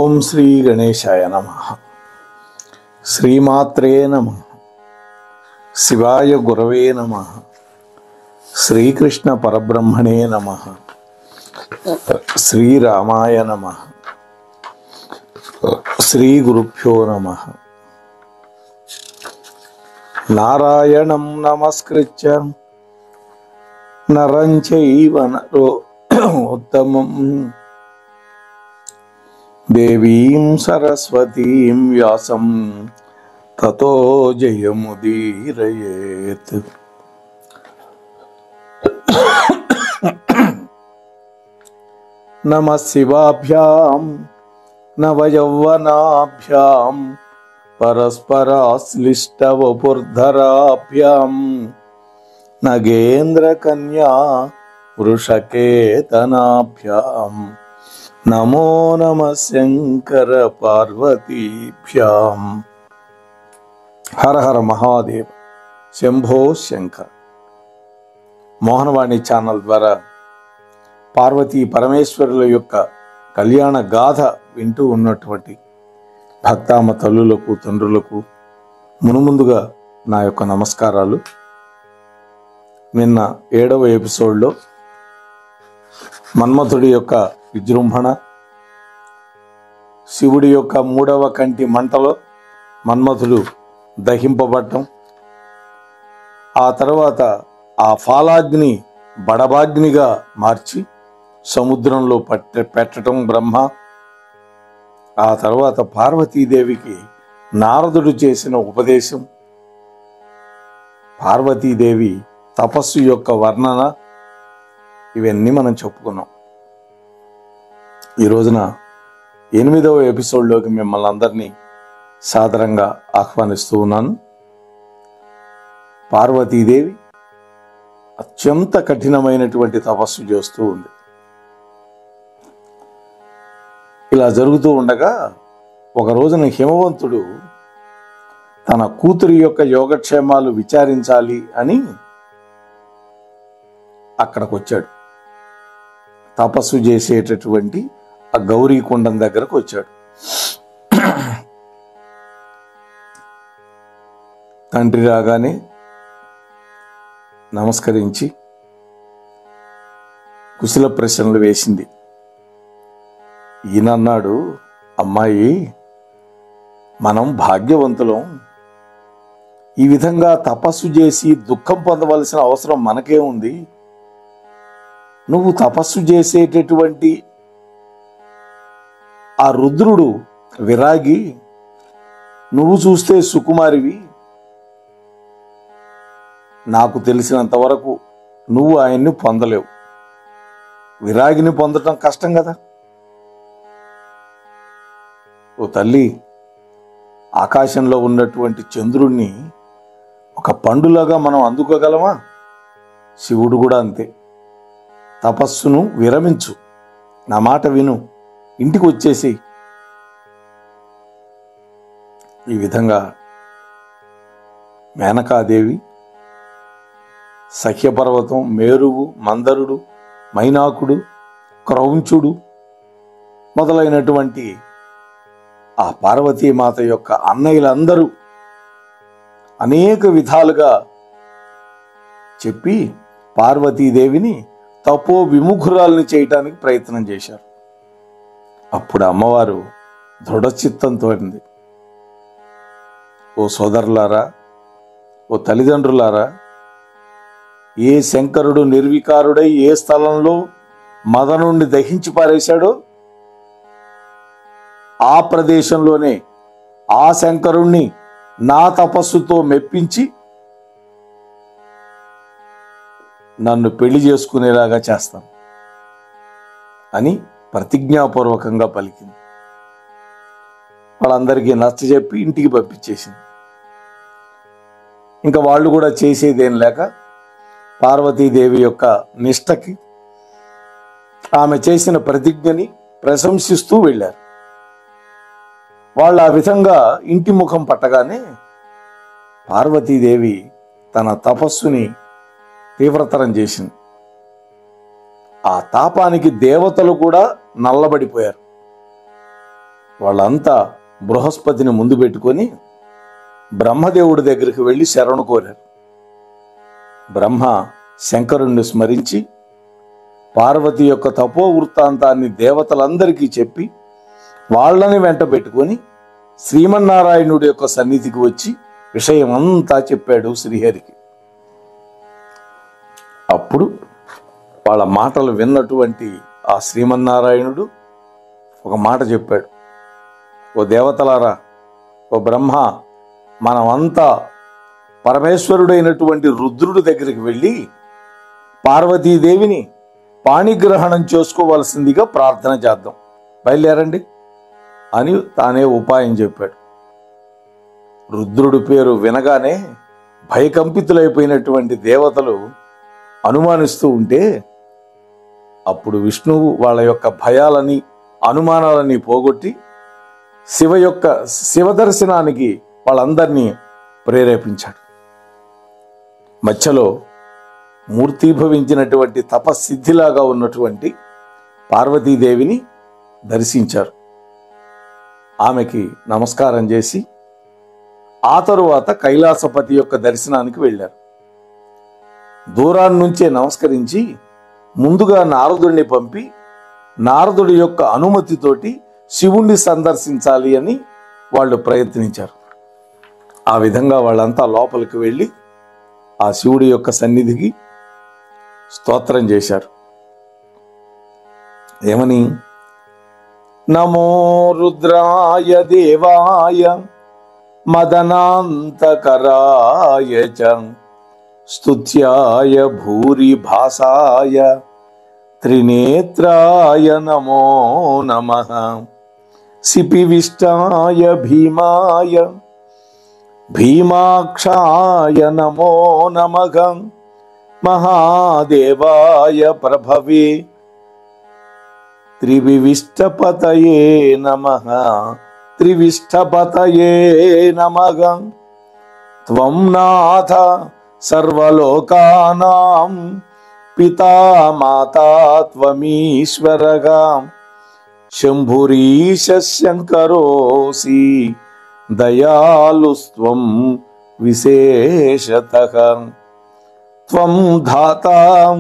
ఓం శ్రీ గణేశాయ నమః. శ్రీమాత్రే నమః. శివాయ గురవే నమః. శ్రీకృష్ణ పరబ్రహ్మణే నమః. శ్రీరామాయ నమః. శ్రీ గురుభ్యో నమః. నారాయణం నమస్కృత్య నరం చైవ నరోత్తమం దేవీం సరస్వతీం వ్యాసం తతో జయముదీరయేత్. నమః శివాభ్యాం నవయౌవనాభ్యాం పరస్పరాశ్లిష్టవపుర్ధరాభ్యాం నగేంద్రకన్యా వృషకేతనాభ్యాం నమో నమః శంకర పార్వతీభ్యాం. హర హర మహాదేవ శంభో శంకర్. మోహనవాణి ఛానల్ ద్వారా పార్వతీ పరమేశ్వరుల యొక్క కళ్యాణ గాథ వింటూ ఉన్నటువంటి భక్తామ తల్లులకు తండ్రులకు మునుముందుగా నా యొక్క నమస్కారాలు. నిన్న 7వ ఎపిసోడ్లో మన్మథుడి యొక్క విజృంభణ, శివుడి యొక్క 3వ కంటి మంటలో మన్మథుడు దహింపబడటం, ఆ తర్వాత ఆ ఫాలాగ్ని బడబాగ్నిగా మార్చి సముద్రంలో పెట్టడం బ్రహ్మ, ఆ తర్వాత పార్వతీదేవికి నారదుడు చేసిన ఉపదేశం, పార్వతీదేవి తపస్సు యొక్క వర్ణన, ఇవన్నీ మనం చెప్పుకున్నాం. ఈ రోజున 8వ ఎపిసోడ్లోకి మిమ్మల్ని అందరినీ సాదరంగా ఆహ్వానిస్తూ ఉన్నాను. పార్వతీదేవి అత్యంత కఠినమైనటువంటి తపస్సు చేస్తూ ఉంది. ఇలా జరుగుతూ ఉండగా ఒక రోజున హిమవంతుడు తన కూతురి యొక్క యోగక్షేమాలు విచారించాలి అని అక్కడికి వచ్చాడు. తపస్సు చేసేటటువంటి ఆ గౌరీకుండం దగ్గరకు వచ్చాడు. తండ్రి రాగానే నమస్కరించి కుశల ప్రశ్నలు వేసింది. ఈయనన్నాడు, అమ్మాయి, మనం భాగ్యవంతులం. ఈ విధంగా తపస్సు చేసి దుఃఖం పొందవలసిన అవసరం మనకే ఉంది. నువ్వు తపస్సు చేసేటటువంటి ఆ రుద్రుడు విరాగి, నువ్వు చూస్తే సుకుమారివి. నాకు తెలిసినంత వరకు నువ్వు ఆయన్ని పొందలేవు. విరాగిని పొందటం కష్టం కదా. ఓ తల్లి, ఆకాశంలో ఉన్నటువంటి చంద్రుణ్ణి ఒక పండులాగా మనం అందుకోగలమా? శివుడు కూడా అంతే. తపస్సును విరమించు, నా మాట విను, ఇంటికి వచ్చేసి. ఈ విధంగా మేనకాదేవి సఖ్యపర్వతం, మేరువు, మందరుడు, మైనాకుడు, క్రౌంచుడు మొదలైనటువంటి ఆ పార్వతీమాత యొక్క అన్నయ్యలందరూ అనేక విధాలుగా చెప్పి పార్వతీదేవిని తపో విముఖురాల్ని చేయటానికి ప్రయత్నం చేశారు. అప్పుడు అమ్మవారు దృఢచిత్తంతో ఉంది. ఓ సోదరులారా, ఓ తల్లిదండ్రులారా, ఏ శంకరుడు నిర్వికారుడై ఏ స్థలంలో మదనుణ్ణి దహించి పారేశాడో ఆ ప్రదేశంలోనే ఆ శంకరుణ్ణి నా తపస్సుతో మెప్పించి నన్ను పెళ్లి చేసుకునేలాగా చేస్తాను అని ప్రతిజ్ఞాపూర్వకంగా పలికింది. వాళ్ళందరికీ నచ్చజెప్పి ఇంటికి పంపించేసింది. ఇంకా వాళ్ళు కూడా చేసేదేం లేక పార్వతీదేవి యొక్క నిష్టకి, ఆమె చేసిన ప్రతిజ్ఞని ప్రశంసిస్తూ వెళ్ళారు. వాళ్ళు ఆ విధంగా ఇంటి ముఖం పట్టగానే పార్వతీదేవి తన తపస్సుని తీవ్రతరం చేసింది. ఆ తాపానికి దేవతలు కూడా నల్లబడిపోయారు. వాళ్ళంతా బృహస్పతిని ముందు పెట్టుకొని బ్రహ్మదేవుడి దగ్గరికి వెళ్ళి శరణు కోరారు. బ్రహ్మ శంకరుణ్ణి స్మరించి పార్వతి యొక్క తపో వృత్తాంతాన్ని దేవతలందరికీ చెప్పి వాళ్ళని వెంట పెట్టుకొని శ్రీమన్నారాయణుడి యొక్క సన్నిధికి వచ్చి విషయం అంతా చెప్పాడు శ్రీహరికి. అప్పుడు వాళ్ళ మాటలు విన్నటువంటి ఆ శ్రీమన్నారాయణుడు ఒక మాట చెప్పాడు. ఓ దేవతలారా, ఓ బ్రహ్మ, మనమంతా పరమేశ్వరుడైనటువంటి రుద్రుడి దగ్గరికి వెళ్ళి పార్వతీదేవిని పాణిగ్రహణం చేసుకోవలసిందిగా ప్రార్థన చేద్దాం, బయలుదేరండి అని తానే ఉపాయం చెప్పాడు. రుద్రుడి పేరు వినగానే భయకంపితులైపోయినటువంటి దేవతలు అనుమానిస్తూ ఉంటే అప్పుడు విష్ణువు వాళ్ళ యొక్క భయాలని అనుమానాలని పోగొట్టి శివ దర్శనానికి వాళ్ళందరినీ ప్రేరేపించాడు. మధ్యలో మూర్తీభవించినటువంటి తపసిద్ధిలాగా ఉన్నటువంటి పార్వతీదేవిని దర్శించారు. ఆమెకి నమస్కారం చేసి ఆ తరువాత కైలాసపతి యొక్క దర్శనానికి వెళ్ళారు. దూరాన్నించే నమస్కరించి ముందుగా నారదుడిని పంపి నారదుడి యొక్క అనుమతితోటి శివుణ్ణి సందర్శించాలి అని వాళ్ళు ప్రయత్నించారు. ఆ విధంగా వాళ్ళంతా లోపలికి వెళ్ళి ఆ శివుడి యొక్క సన్నిధికి స్తోత్రం చేశారు. ఏమని? నమో రుద్రాయ దేవాయ మదనాంతకరాయ చ స్తుత్యాయ భూరి భాసాయ త్రినేత్రాయ నమో నమః సిపివిష్టాయ భీమాయ భీమాక్షాయ నమో నమః మహాదేవాయ ప్రభవే త్రివిష్టపతయే నమః త్రివిష్టపతయే నమః త్వం నాథ సర్వలోకానాం పితా మాతా త్వమీశ్వరః శంభురీశ శంకరోసి దయాళుస్త్వం విశేషతః త్వం ధాతాం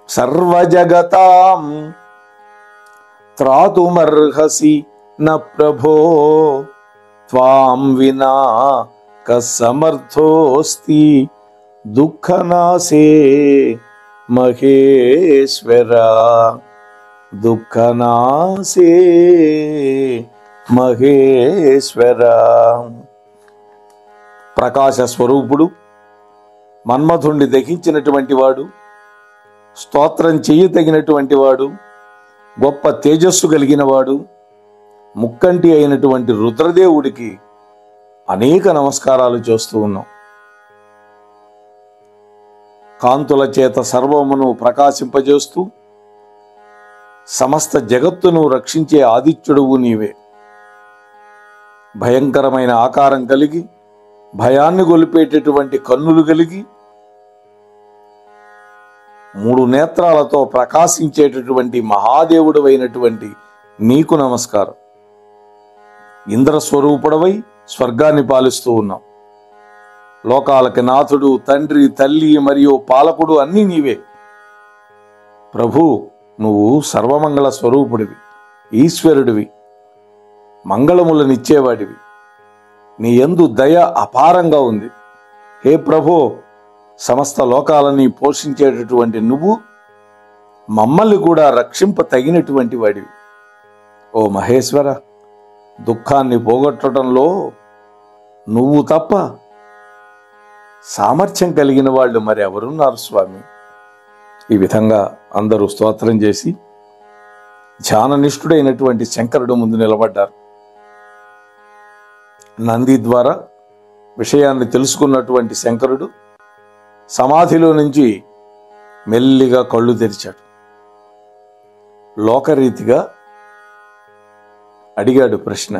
సర్వజగతాం త్రాతుమర్హసి న ప్రభో త్వాం వినా కసమర్థోస్తి దుఃఖనాశే మహేశ్వర దుఃఖనాశే మహేశ్వర. ప్రకాశ స్వరూపుడు, మన్మథుణ్ణి దహించినటువంటి వాడు, స్తోత్రం చేయతగినటువంటి వాడు, గొప్ప తేజస్సు కలిగిన వాడు, ముక్కంటి అయినటువంటి రుద్రదేవుడికి అనేక నమస్కారాలు చేస్తూ ఉన్నాం. కాంతుల చేత సర్వమును ప్రకాశింపజేస్తూ సమస్త జగత్తును రక్షించే ఆదిత్యుడువు నీవే. భయంకరమైన ఆకారం కలిగి భయాన్ని గొలిపేటటువంటి కన్నులు కలిగి 3 నేత్రాలతో ప్రకాశించేటటువంటి మహాదేవుడు అయినటువంటి నీకు నమస్కారం. ఇంద్రస్వరూపుడవై స్వర్గాన్ని పాలిస్తూ ఉన్నాం. లోకాలకి నాథుడు, తండ్రి, తల్లి మరియు పాలకుడు అన్నీ నీవే. ప్రభు, నువ్వు సర్వమంగళ స్వరూపుడివి, ఈశ్వరుడివి, మంగళములనిచ్చేవాడివి. నీ యందు దయ అపారంగా ఉంది. హే ప్రభో, సమస్త లోకాలని పోషించేటటువంటి నువ్వు మమ్మల్ని కూడా రక్షింప తగినటువంటి వాడివి. ఓ మహేశ్వర, దుఃఖాన్ని పోగొట్టడంలో నువ్వు తప్ప సామర్థ్యం కలిగిన వాళ్ళు మరి ఎవరున్నారు స్వామి? ఈ విధంగా అందరూ స్తోత్రం చేసి ధ్యాననిష్ఠుడైనటువంటి శంకరుడు ముందు నిలబడ్డారు. నంది ద్వారా విషయాన్ని తెలుసుకున్నటువంటి శంకరుడు సమాధిలో నుంచి మెల్లిగా కళ్ళు తెరిచాడు. లోకరీతిగా అడిగాడు ప్రశ్న.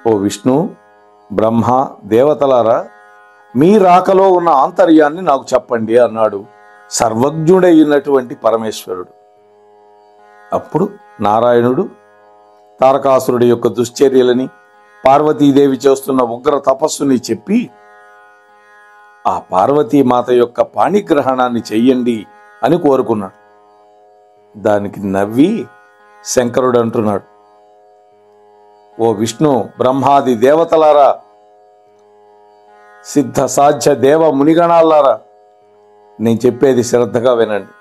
ఓ విష్ణు, బ్రహ్మ, దేవతలారా, మీ రాకలో ఉన్న ఆంతర్యాన్ని నాకు చెప్పండి అన్నాడు సర్వజ్ఞుడైనటువంటి పరమేశ్వరుడు. అప్పుడు నారాయణుడు, తారకాసురుడి యొక్క దుశ్చర్యలని, పార్వతీదేవి చేస్తున్న ఉగ్ర తపస్సుని చెప్పి ఆ పార్వతీమాత యొక్క పాణిగ్రహణాన్ని చెయ్యండి అని కోరుకున్నాడు. దానికి నవ్వి శంకరుడు అంటున్నాడు, ఓ విష్ణు బ్రహ్మాది దేవతలారా, సిద్ధ సాధ్య దేవ మునిగణాలారా, నేను చెప్పేది శ్రద్ధగా వినండి.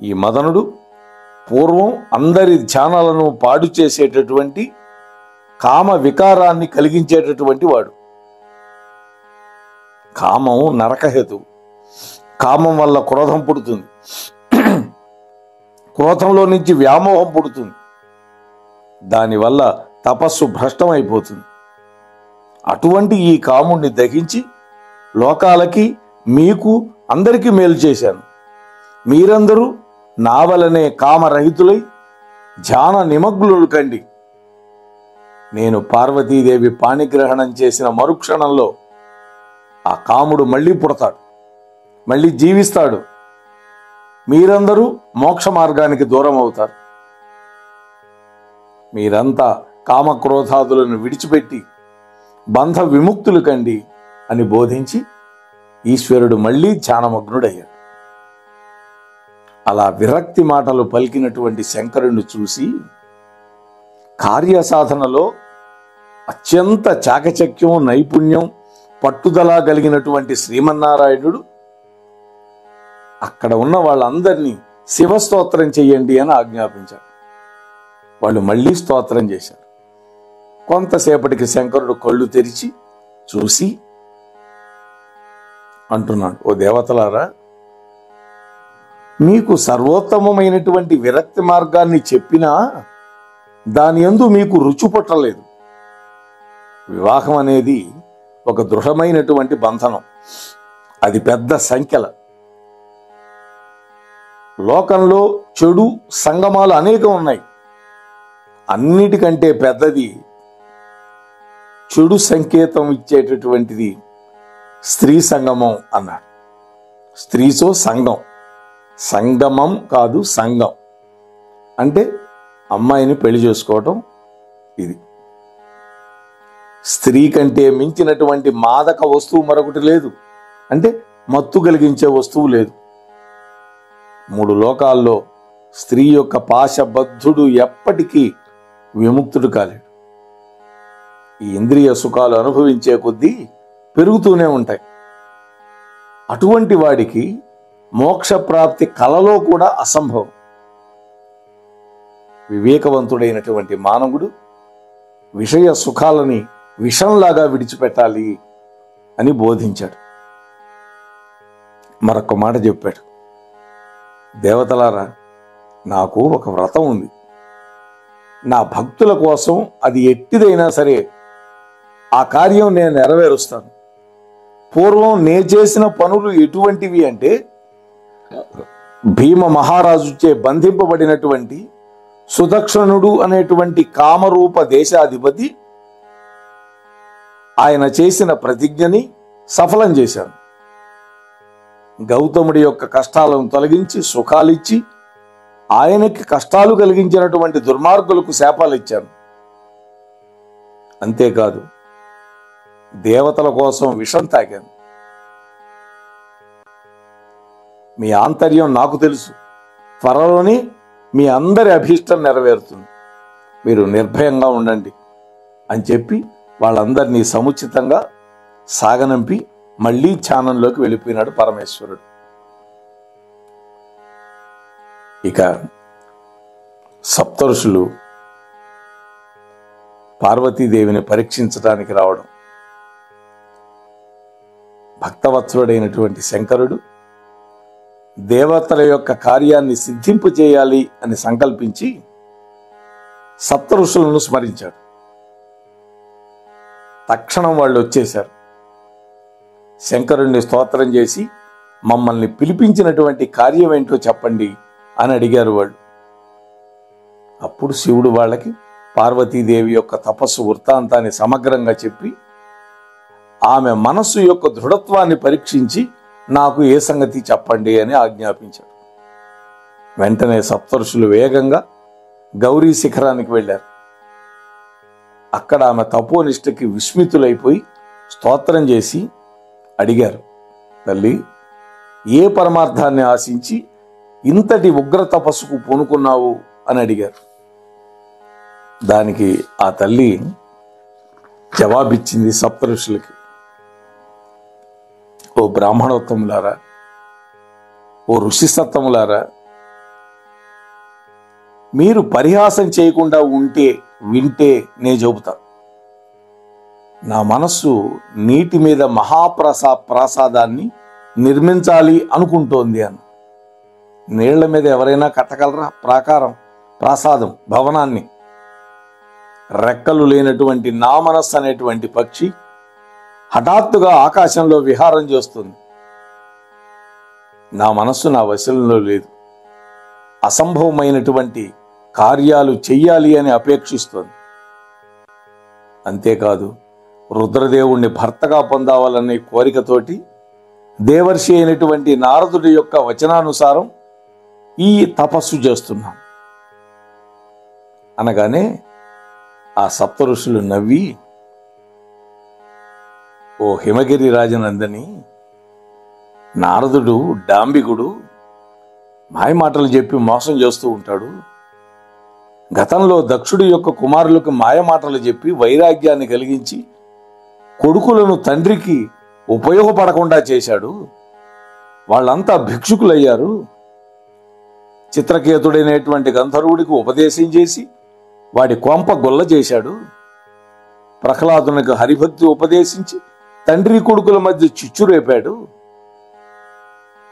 ఈ మదనుడు పూర్వం అందరి ధ్యానాలను పాడు చేసేటటువంటి కామ వికారాన్ని కలిగించేటటువంటి వాడు. కామం నరకహేతు. కామం వల్ల క్రోధం పుడుతుంది, క్రోధంలో నుంచి వ్యామోహం పుడుతుంది, దానివల్ల తపస్సు భ్రష్టమైపోతుంది. అటువంటి ఈ కాముణ్ణి దహించి లోకాలకి మీకు అందరికీ మేలు చేశాను. మీరందరూ నా వలనే కామరహితులై ధ్యాన నిమగ్నులు కండి. నేను పార్వతీదేవి పాణిగ్రహణం చేసిన మరుక్షణంలో ఆ కాముడు మళ్ళీ పుడతాడు, మళ్ళీ జీవిస్తాడు. మీరందరూ మోక్ష మార్గానికి దూరం అవుతారు. మీరంతా కామక్రోధాదులను విడిచిపెట్టి బంధ విముక్తులు కండి అని బోధించి ఈశ్వరుడు మళ్ళీ ధ్యానమగ్నుడయ్యాడు. అలా విరక్తి మాటలు పలికినటువంటి శంకరుణ్ణి చూసి కార్యసాధనలో అత్యంత చాకచక్యం, నైపుణ్యం, పట్టుదల కలిగినటువంటి శ్రీమన్నారాయణుడు అక్కడ ఉన్న వాళ్ళందరినీ శివస్తోత్రం చెయ్యండి అని ఆజ్ఞాపించాడు. వాళ్ళు మళ్ళీ స్తోత్రం చేశారు. కొంతసేపటికి శంకరుడు కళ్ళు తెరిచి చూసి అంటున్నాడు, ఓ దేవతలారా, మీకు సర్వోత్తమమైనటువంటి విరక్తి మార్గాన్ని చెప్పినా దాని యందు మీకు రుచి పుట్టలేదు. వివాహం అనేది ఒక దృఢమైనటువంటి బంధనం, అది పెద్ద సంఖ్యల. లోకంలో చెడు సంగమాలు అనేకం ఉన్నాయి. అన్నిటికంటే పెద్దది, చెడు సంకేతం ఇచ్చేటటువంటిది స్త్రీ సంగమం అన్నాడు. స్త్రీతో సంఘం, సంగమం కాదు సంఘం అంటే అమ్మాయిని పెళ్లి చేసుకోవటం. ఇది స్త్రీ కంటే మించినటువంటి మాదక వస్తువు మరొకటి లేదు, అంటే మత్తు కలిగించే వస్తువు లేదు. 3 లోకాల్లో స్త్రీ యొక్క పాశబద్ధుడు ఎప్పటికీ విముక్తుడు కాలేడు. ఈ ఇంద్రియ సుఖాలు అనుభవించే కొద్దీ పెరుగుతూనే ఉంటాయి. అటువంటి వాడికి మోక్ష ప్రాప్తి కలలో కూడా అసంభవం. వివేకవంతుడైనటువంటి మానవుడు విషయ సుఖాలని విషంలాగా విడిచిపెట్టాలి అని బోధించాడు. మరొక మాట చెప్పాడు, దేవతలారా, నాకు ఒక వ్రతం ఉంది. నా భక్తుల కోసం అది ఎట్టిదైనా సరే ఆ కార్యం నేను నెరవేరుస్తాను. పూర్వం నే చేసిన పనులు ఎటువంటివి అంటే, భీమ మహారాజుచే బంధింపబడినటువంటి సుదక్షణుడు అనేటువంటి కామరూప దేశాధిపతి ఆయన చేసిన ప్రతిజ్ఞని సఫలం చేశాను. గౌతముడి యొక్క కష్టాలను తొలగించి సుఖాలిచ్చి ఆయనకి కష్టాలు కలిగించినటువంటి దుర్మార్గులకు శాపాలు ఇచ్చాను. అంతేకాదు, దేవతల కోసం విషం తాగాను. మీ ఆంతర్యం నాకు తెలుసు. త్వరలోనే మీ అందరి అభీష్టం నెరవేరుతుంది. మీరు నిర్భయంగా ఉండండి అని చెప్పి వాళ్ళందరినీ సముచితంగా సాగనంపి మళ్ళీ ధ్యానంలోకి వెళ్ళిపోయినాడు పరమేశ్వరుడు. ఇక సప్తఋషులు పార్వతీదేవిని పరీక్షించడానికి రావడం, భక్తవత్సలుడైనటువంటి శంకరుడు దేవతల యొక్క కార్యాన్ని సిద్ధింపజేయాలి అని సంకల్పించి సప్తఋషులను స్మరించాడు. తక్షణం వాళ్ళు వచ్చేశారు. శంకరుణ్ణి స్తోత్రం చేసి మమ్మల్ని పిలిపించినటువంటి కార్యం ఏంటో చెప్పండి అని అడిగారు వాళ్ళు. అప్పుడు శివుడు వాళ్ళకి పార్వతీదేవి యొక్క తపస్సు వృత్తాంతాన్ని సమగ్రంగా చెప్పి ఆమె మనస్సు యొక్క దృఢత్వాన్ని పరీక్షించి నాకు ఏ సంగతి చెప్పండి అని ఆజ్ఞాపించాడు. వెంటనే సప్తఋషులు వేగంగా గౌరీ శిఖరానికి వెళ్ళారు. అక్కడ ఆమె తపోనిష్టకి విస్మితులైపోయి స్తోత్రం చేసి అడిగారు, తల్లి, ఏ పరమార్థాన్ని ఆశించి ఇంతటి ఉగ్ర తపస్సుకు పూనుకున్నావు అని అడిగారు. దానికి ఆ తల్లి జవాబిచ్చింది సప్తఋషులకి, ఓ బ్రాహ్మణోత్తములారా, ఓ ఋషి సత్తములారా, మీరు పరిహాసం చేయకుండా వింటే నేను చెబుతా. నా మనస్సు నీటి మీద ప్రాసాదాన్ని నిర్మించాలి అనుకుంటోంది అన్న. నీళ్ల మీద ఎవరైనా కట్టగలరా ప్రాసాదం, భవనాన్ని? రెక్కలు లేనటువంటి నా మనస్సు అనేటువంటి పక్షి హఠాత్తుగా ఆకాశంలో విహారం చేస్తుంది. నా మనస్సు నా వశంలో లేదు. అసంభవమైనటువంటి కార్యాలు చెయ్యాలి అని అపేక్షిస్తోంది. అంతేకాదు, రుద్రదేవుణ్ణి భర్తగా పొందావాలనే కోరికతోటి దేవర్షి అయినటువంటి నారదుడి యొక్క వచనానుసారం ఈ తపస్సు చేస్తున్నాను అనగానే ఆ సప్త ఋషులు నవ్వి, ఓ హిమగిరి రాజనందని, నారదుడు డాంబికుడు, మాయమాటలు చెప్పి మోసం చేస్తూ ఉంటాడు. గతంలో దక్షుడి యొక్క కుమారులకు మాయమాటలు చెప్పి వైరాగ్యాన్ని కలిగించి కొడుకులను తండ్రికి ఉపయోగపడకుండా చేశాడు. వాళ్ళంతా భిక్షుకులయ్యారు. చిత్రకేతుడైనటువంటి గంధర్వుడికి ఉపదేశం చేసి వాడి కొంప గొల్ల చేశాడు. ప్రహ్లాదునికి హరిభక్తి ఉపదేశించి తండ్రి కొడుకుల మధ్య చిచ్చు రేపాడు.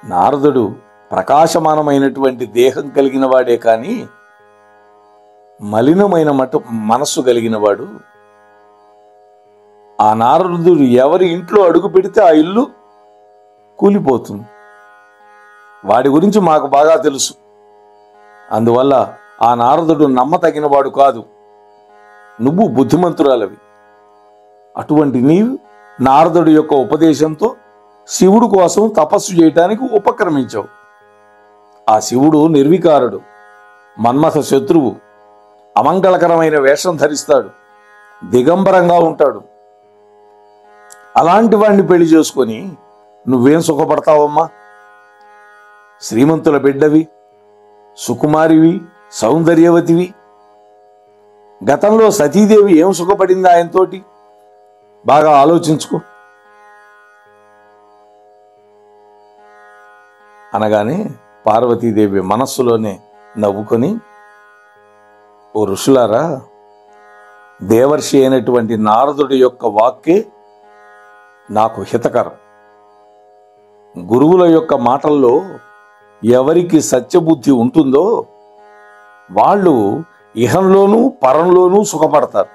నారదుడు ప్రకాశమానమైనటువంటి దేహం కలిగిన వాడే కాని మలినమైన మనస్సు కలిగినవాడు. ఆ నారదుడు ఎవరి ఇంట్లో అడుగు పెడితే ఆ ఇల్లు కూలిపోతుంది. వాడి గురించి మాకు బాగా తెలుసు. అందువల్ల ఆ నారదుడు నమ్మతగినవాడు కాదు. నువ్వు బుద్ధిమంతురాలవి. అటువంటి నీవు నారదుడి యొక్క ఉపదేశంతో శివుడు కోసం తపస్సు చేయటానికి ఉపక్రమించావు. ఆ శివుడు నిర్వికారుడు, మన్మథ శత్రువు, అమంగళకరమైన వేషం ధరిస్తాడు, దిగంబరంగా ఉంటాడు. అలాంటి వాడిని పెళ్లి చేసుకొని నువ్వేం సుఖపడతావమ్మా? శ్రీమంతుల బిడ్డవి, సుకుమారివి, సౌందర్యవతివి. గతంలో సతీదేవి ఏం సుఖపడింది ఆయనతోటి? బాగా ఆలోచించుకో అనగానే పార్వతీదేవి మనస్సులోనే నవ్వుకొని, ఓ ఋషులారా, దేవర్షి అయినటువంటి నారదుడి యొక్క వాక్కే నాకు హితకరం. గురువుల యొక్క మాటల్లో ఎవరికి సత్యబుద్ధి ఉంటుందో వాళ్ళు ఇహంలోనూ పరంలోనూ సుఖపడతారు.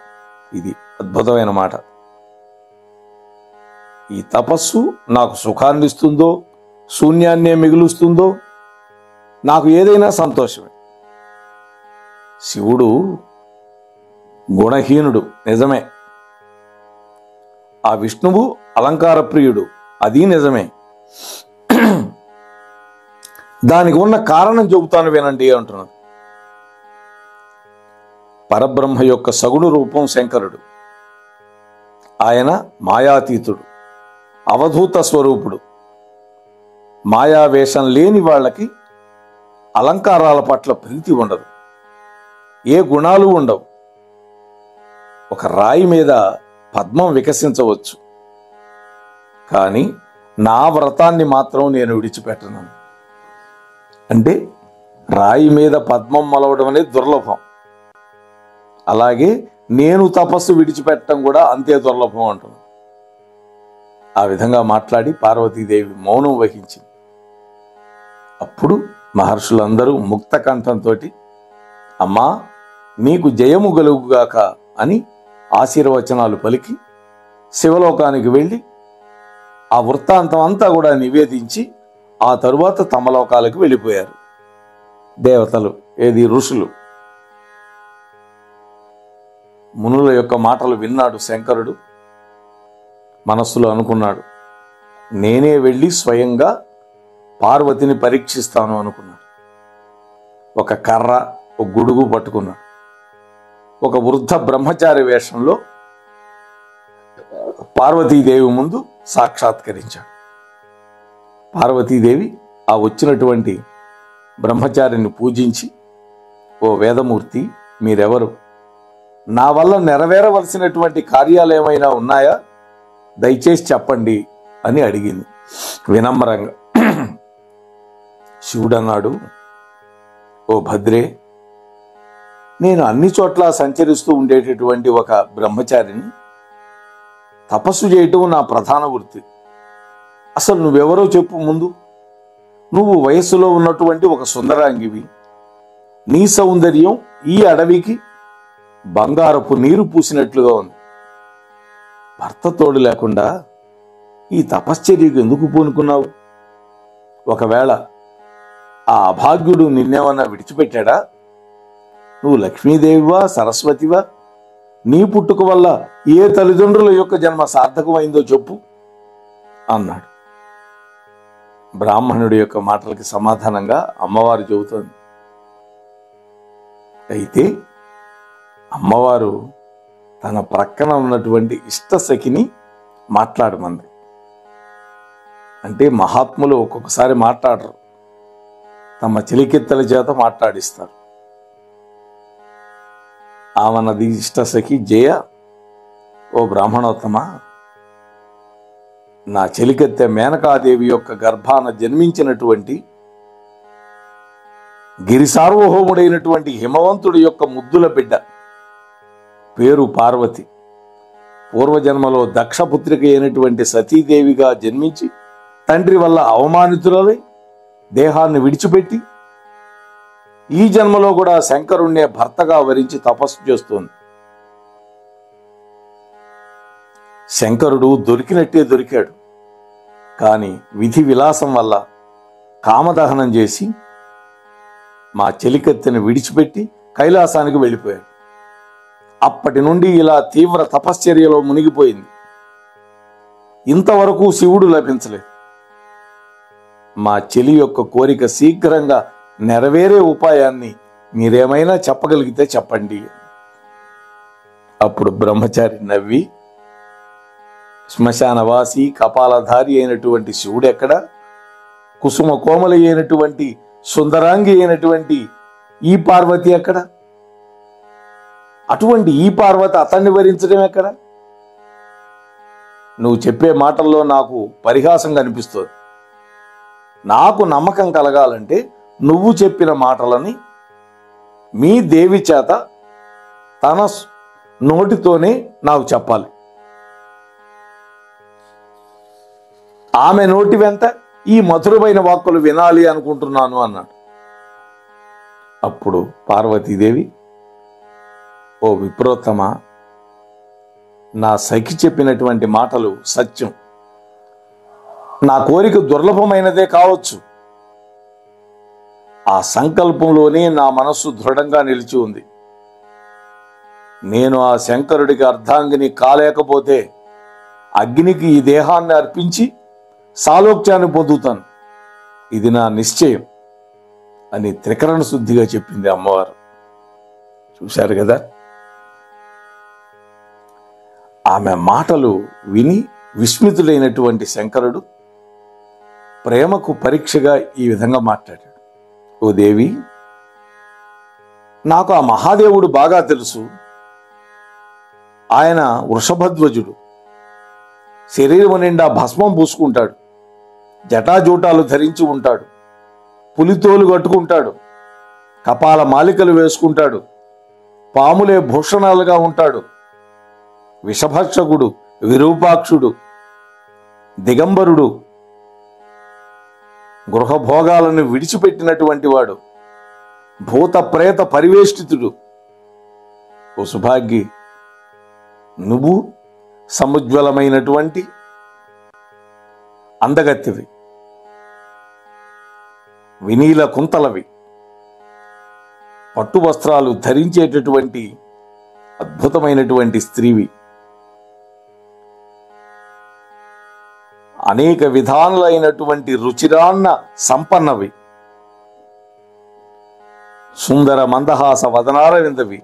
ఇది అద్భుతమైన మాట. ఈ తపస్సు నాకు సుఖాన్ని ఇస్తుందో శూన్యాన్నే మిగులుస్తుందో నాకు ఏదైనా సంతోషమే. శివుడు గుణహీనుడు నిజమే, ఆ విష్ణువు అలంకార ప్రియుడు అది నిజమే. దానికి ఉన్న కారణం చెబుతాను వినండి అంటున్నాడు. పరబ్రహ్మ యొక్క సగుణ రూపం శంకరుడు. ఆయన మాయాతీతుడు, అవధూత స్వరూపుడు. మాయావేషం లేని వాళ్ళకి అలంకారాల పట్ల ప్రీతి ఉండదు, ఏ గుణాలు ఉండవు. ఒక రాయి మీద పద్మం వికసించవచ్చు, కానీ నా వ్రతాన్ని మాత్రం నేను విడిచిపెట్టను. అంటే రాయి మీద పద్మం మొలవడం అనేది దుర్లభం. అలాగే నేను తపస్సు విడిచిపెట్టడం కూడా అంతే దుర్లభం అంటున్నాను. ఆ విధంగా మాట్లాడి పార్వతీదేవి మౌనం వహించింది. అప్పుడు మహర్షులందరూ ముక్త కంఠంతో, అమ్మా నీకు జయము గలుగుగాక అని ఆశీర్వచనాలు పలికి శివలోకానికి వెళ్ళి ఆ వృత్తాంతం అంతా కూడా నివేదించి ఆ తరువాత తమ లోకాలకు వెళ్ళిపోయారు దేవతలు, ఏది ఋషులు. మునుల యొక్క మాటలు విన్నాడు శంకరుడు. మనస్సులో అనుకున్నాడు, నేనే వెళ్ళి స్వయంగా పార్వతిని పరీక్షిస్తాను అనుకున్నాడు. ఒక కర్ర, ఒక గొడుగు పట్టుకున్నాడు. ఒక వృద్ధ బ్రహ్మచారి వేషంలో పార్వతీదేవి ముందు సాక్షాత్కరించాడు. పార్వతీదేవి ఆ వచ్చినటువంటి బ్రహ్మచారిని పూజించి, ఓ వేదమూర్తి, మీరెవరు? నా వల్ల నెరవేరవలసినటువంటి కార్యాలు ఏమైనా ఉన్నాయా? దయచేసి చెప్పండి అని అడిగింది వినమ్రంగా. శివుడన్నాడు, ఓ భద్రే, నేను అన్ని చోట్ల సంచరిస్తూ ఉండేటటువంటి ఒక బ్రహ్మచారిని. తపస్సు చేయటం నా ప్రధాన వృత్తి. అసలు నువ్వెవరో చెప్పు ముందు. నువ్వు వయస్సులో ఉన్నటువంటి ఒక సుందరాంగివి. నీ సౌందర్యం ఈ అడవికి బంగారపు నీరు పూసినట్లుగా ఉంది. భర్త తోడు లేకుండా ఈ తపశ్చర్యకు ఎందుకు పూనుకున్నావు? ఒకవేళ ఆ అభాగ్యుడు నిన్నేమన్నా విడిచిపెట్టాడా? నువ్వు లక్ష్మీదేవివా, సరస్వతివా? నీ పుట్టుక వల్ల ఏ తల్లిదండ్రుల యొక్క జన్మ సార్థకమైందో చెప్పు అన్నాడు. బ్రాహ్మణుడి యొక్క మాటలకి సమాధానంగా అమ్మవారు చెబుతోంది. అయితే అమ్మవారు తన ప్రక్కన ఉన్నటువంటి ఇష్టసఖిని మాట్లాడమంది. అంటే మహాత్ములు ఒక్కొక్కసారి మాట్లాడరు, తమ చెలికెత్తల చేత మాట్లాడిస్తారు. ఆమెనది ఇష్టసఖి జయ, ఓ బ్రాహ్మణోత్తమ, నా చెలికెత్తె మేనకాదేవి యొక్క గర్భాన జన్మించినటువంటి గిరి సార్వభౌముడైనటువంటి హిమవంతుడి యొక్క ముద్దుల బిడ్డ పేరు పార్వతి. పూర్వజన్మలో దక్షపుత్రిక అయినటువంటి సతీదేవిగా జన్మించి తండ్రి వల్ల అవమానితులై దేహాన్ని విడిచిపెట్టి ఈ జన్మలో కూడా శంకరుణ్ణే భర్తగా వరించి తపస్సు చేస్తోంది. శంకరుడు దొరికినట్టే దొరికాడు. కానీ విధి విలాసం వల్ల కామదహనం చేసి మా చెలికత్తెను విడిచిపెట్టి కైలాసానికి వెళ్ళిపోయాడు. అప్పటి నుండి ఇలా తీవ్ర తపశ్చర్యలో మునిగిపోయింది. ఇంతవరకు శివుడు లభించలేదు. మా చెలి యొక్క కోరిక శీఘ్రంగా నెరవేరే ఉపాయాన్ని మీరేమైనా చెప్పగలిగితే చెప్పండి. అప్పుడు బ్రహ్మచారి నవ్వి, శ్మశానవాసి కపాలధారి అయినటువంటి శివుడు ఎక్కడ? కుసుమ కోమలి అయినటువంటి సుందరాంగి అయినటువంటి ఈ పార్వతి ఎక్కడ? అటువంటి ఈ పార్వతి అతన్ని వరించడం ఎక్కడ? నువ్వు చెప్పే మాటల్లో నాకు పరిహాసంగా అనిపిస్తుంది. నాకు నమ్మకం కలగాలంటే నువ్వు చెప్పిన మాటలని మీ దేవి చేత తన నోటితోనే నాకు చెప్పాలి. ఆమె నోటి వెంట ఈ మధురమైన వాక్కులు వినాలి అనుకుంటున్నాను అన్నాడు. అప్పుడు పార్వతీదేవి, ఓ విప్రోత్తమ, నా సఖి చెప్పినటువంటి మాటలు సత్యం. నా కోరిక దుర్లభమైనదే కావచ్చు. ఆ సంకల్పంలోనే నా మనస్సు దృఢంగా నిలిచి ఉంది. నేను ఆ శంకరుడికి అర్ధాంగిని కాలేకపోతే అగ్నికి ఈ దేహాన్ని అర్పించి సాలోక్యాన్ని పొందుతాను. ఇది నా నిశ్చయం అని త్రికరణ శుద్ధిగా చెప్పింది అమ్మవారు. చూశారు కదా? ఆమె మాటలు విని విస్మితుడైనటువంటి శంకరుడు ప్రేమకు పరీక్షగా ఈ విధంగా మాట్లాడాడు. ఓ దేవి, నాకు ఆ మహాదేవుడు బాగా తెలుసు. ఆయన వృషభధ్వజుడు. శరీరం నిండా భస్మం పూసుకుంటాడు, జటాజూటాలు ధరించి ఉంటాడు, పులితోలు కట్టుకుంటాడు, కపాల మాలికలు వేసుకుంటాడు, పాములే భూషణాలుగా ఉంటాడు. విషభక్షకుడు, విరూపాక్షుడు, దిగంబరుడు, గృహభోగాలను విడిచిపెట్టినటువంటి వాడు, భూత ప్రేత పరివేష్టితుడు. ఓ సుభాగ్యి, నువ్వు సముజ్వలమైనటువంటి అందగత్తివి, వినీల కుంతలవి, పట్టు వస్త్రాలు ధరించేటటువంటి అద్భుతమైనటువంటి స్త్రీవి, అనేక విధానులైనటువంటి రుచిరాన్న సంపన్నవి. సుందర మందహాస వదనాల విందవి,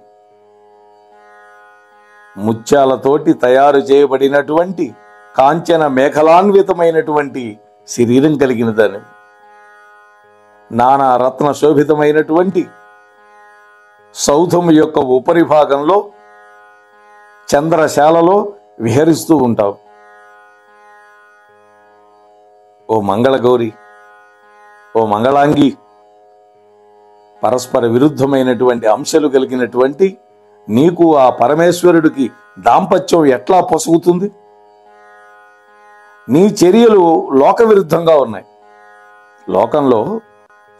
ముత్యాలతోటి తయారు చేయబడినటువంటి కాంచన మేఖలాన్వితమైనటువంటి శరీరం కలిగినదని, నానా రత్న శోభితమైనటువంటి సౌధము యొక్క ఉపరిభాగంలో చంద్రశాలలో విహరిస్తూ ఉంటావు. ఓ మంగళగౌరి, ఓ మంగళాంగి, పరస్పర విరుద్ధమైనటువంటి అంశాలు కలిగినటువంటి నీకు ఆ పరమేశ్వరుడికి దాంపత్యం ఎట్లా పొసుగుతుంది? నీ చర్యలు లోక విరుద్ధంగా ఉన్నాయి. లోకంలో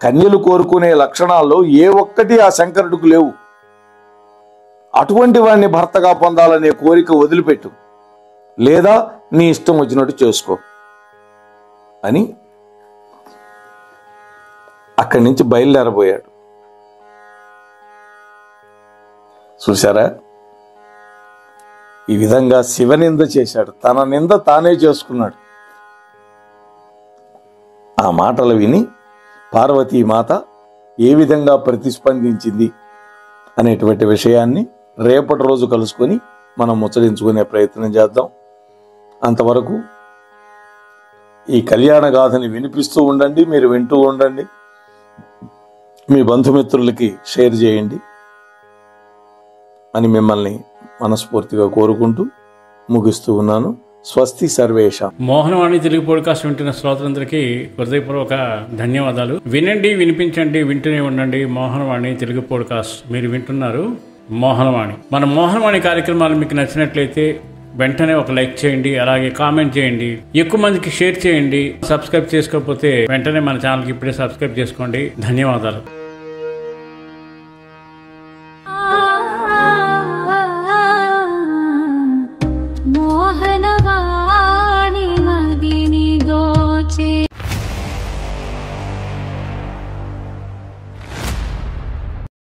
కన్యలు కోరుకునే లక్షణాల్లో ఏ ఒక్కటి ఆ శంకరుడికి లేవు. అటువంటి వాడిని భర్తగా పొందాలనే కోరిక వదిలిపెట్టు, లేదా నీ ఇష్టం వచ్చినట్టు చేసుకో అని అక్కడి నుంచి బయలుదేరబోయాడు. చూశారా, ఈ విధంగా శివనింద చేశాడు. తన నింద తానే చేసుకున్నాడు. ఆ మాటలు విని పార్వతీమాత ఏ విధంగా ప్రతిస్పందించింది అనేటువంటి విషయాన్ని రేపటి రోజు కలుసుకొని మనం ముచ్చరించుకునే ప్రయత్నం చేద్దాం. అంతవరకు ఈ కళ్యాణ గాథని వినిపిస్తూ ఉండండి, మీరు వింటూ ఉండండి, మీ బంధుమిత్రులకి షేర్ చేయండి అని మిమ్మల్ని మనస్ఫూర్తిగా కోరుకుంటూ ముగిస్తూ ఉన్నాను. స్వస్తి సర్వేషాం. మోహనవాణి తెలుగు పాడ్కాస్ట్ వింటున్న శ్రోతలందరికీ హృదయపూర్వక ధన్యవాదాలు. వినండి, వినిపించండి, వింటూనే ఉండండి మోహనవాణి తెలుగు పాడ్కాస్ట్. మీరు వింటున్నారు మోహనవాణి. మన మోహనవాణి కార్యక్రమాలు మీకు నచ్చినట్లయితే వెంటనే ఒక లైక్ చేయండి, అలాగే కామెంట్ చేయండి, ఎక్కువ మందికి షేర్ చేయండి. సబ్స్క్రైబ్ చేసుకోకపోతే వెంటనే మన ఛానల్కి ఇప్పుడే సబ్స్క్రైబ్ చేసుకోండి. ధన్యవాదాలు.